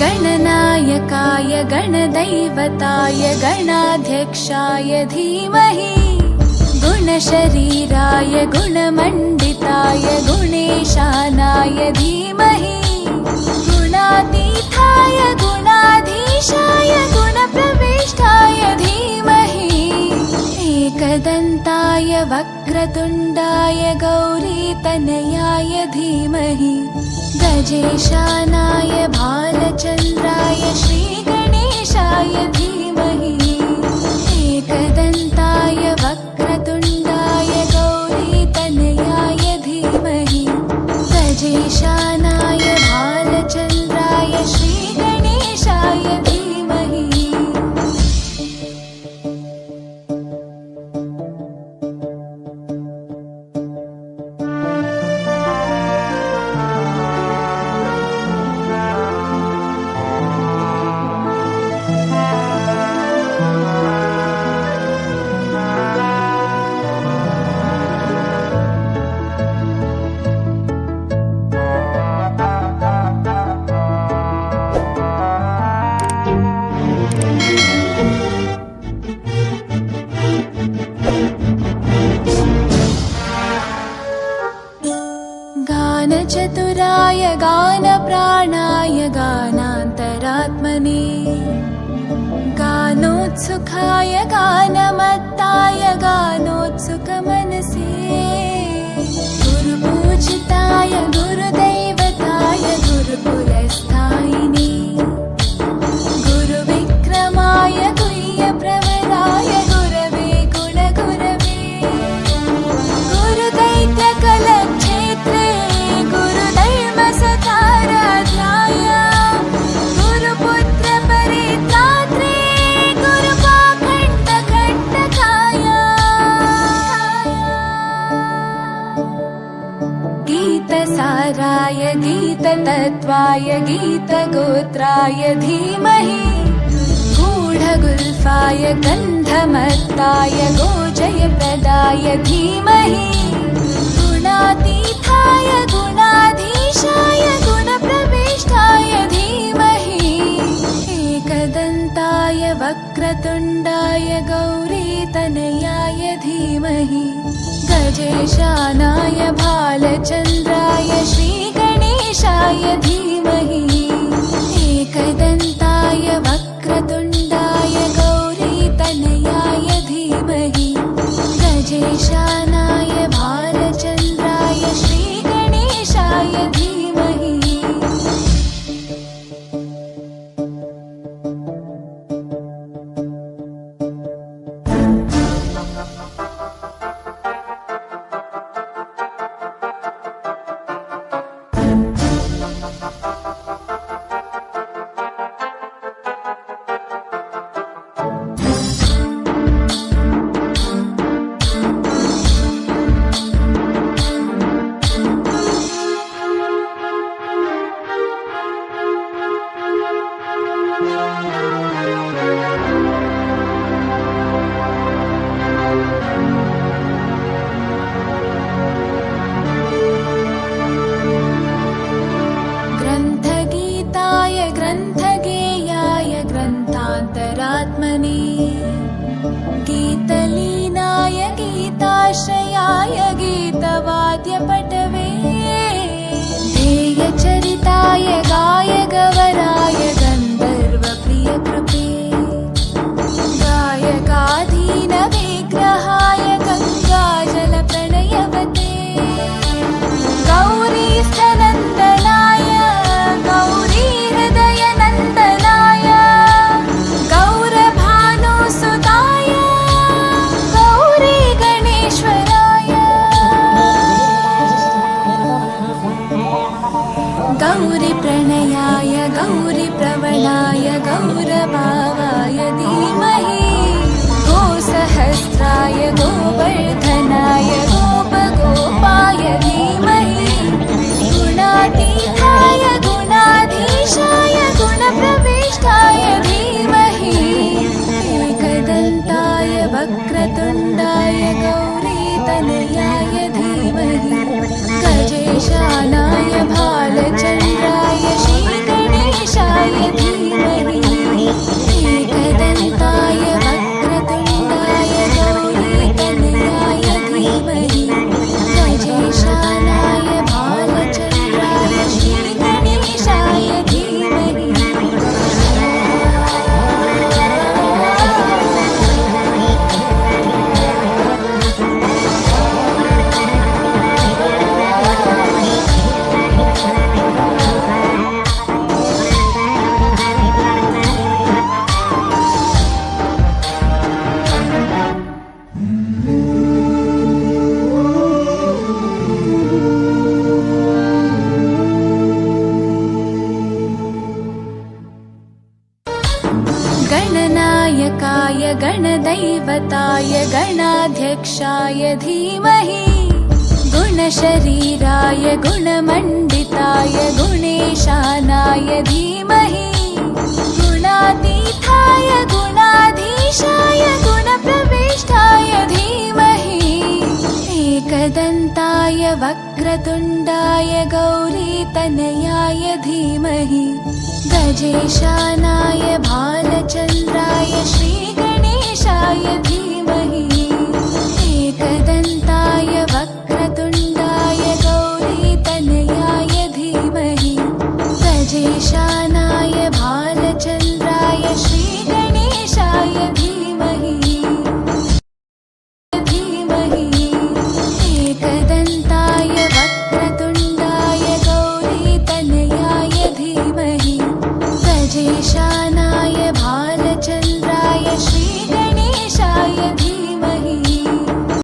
गणनायकाय गणदैवताय गणाध्यक्षाय धीमहि गुणशरीराय गुणमण्डिताय गुणेशानाय धीमहि गुणातीताय गुणाधीशाय गुणप्रविष्टाय धीमहि एकदन्ताय वक्रतुण्डाय गौरीतनयाय धीमहि गजेशानाय भालचन्द्राय श्रीगणेशाय धीमहि एकदन्ताय वक्रतुण्डाय गौरीतनयाय धीमहि गजेशानाय भालचन्द्राय श्रीगणेशाय धीमहि। गानचतुराय गानप्राणाय गानान्तरात्मने गानोत्सुकाय गानमत्ताय गानोत्सुकमनसे गुरुपूजिताय गुरुदैवताय गुरुकुलस्थायिने गुरुविक्रमाय गुह्यप्रवराय गुरवे गुणगुरवे गुरुदैत्यकलक्षेत्रे गुरुधर्मसकाराध्याय गुरुपुत्रपरित्रात्रे गुरुपाखण्डकण्टकाय गीतसाराय गीततत्त्वाय गीतगोत्राय धीमहि गूढगुल्फाय गन्धमत्ताय गोजयप्रदाय धीमहि गुणातीताय गुणाधीशाय गुणप्रविष्टाय धीमहि एकदन्ताय वक्रतुण्डाय गौरीतनयाय धीमहि गजेशानाय भालचन्द्राय श्रीगणेशाय धीमहि एकदन्ताय वक्रतुण्डाय गौरीतनयाय धीमहि गजेशानाय भालचन्द्राय श्रीगणेशाय धीमहि। ग्रन्थगीताय ग्रन्थगेयाय ग्रन्थान्तरात्मने गीतलीनाय गीताश्रयाय गीतवाद्यपटवे ध्येयचरिताय गायगवराय गन्धर्वप्रियकृपे गायकाधीनविग्रहाय गङ्गाजलप्रणयवते गौरीस्थनन्दनाय गौरीहृदयनन्दनाय गौरभानुसुताय गौरीगणेश्वराय गौरीप्रणयाय गौरीप्रवणाय गौरभावाय धीमहि गोसहस्राय गोवर्धनाय गोपगोपाय तनयाय धीमहि गजेशानाय भालचन्द्राय श्रीगणेशाय धीमहि एकदन्ताय वक्रतुण्डाय गौरीतनयाय धीमहि गजेशानाय भालचन्द्राय श्रीगणेशाय धीमहि गणनायकाय गणदैवताय गणाध्यक्षाय धीमहि गुणशरीराय गुणमण्डिताय गुणेशानाय धीमहि गुणातीताय गुणाधीशाय गुणप्रविष्टाय धीमहि एकदन्ताय वक्रतुण्डाय गौरीतनयाय धीमहि गजेशानाय भालचन्द्राय श्रीगणेशाय धीमहि एकदन्ताय वक्रतुण्डाय गौरीतनयाय धीमहि गजेशानाय भालचन्द्राय श्रीगणेशाय धीमहि एकदन्ताय वक्रतुण्डाय गौरीतनयाय धीमहि गजेशानाय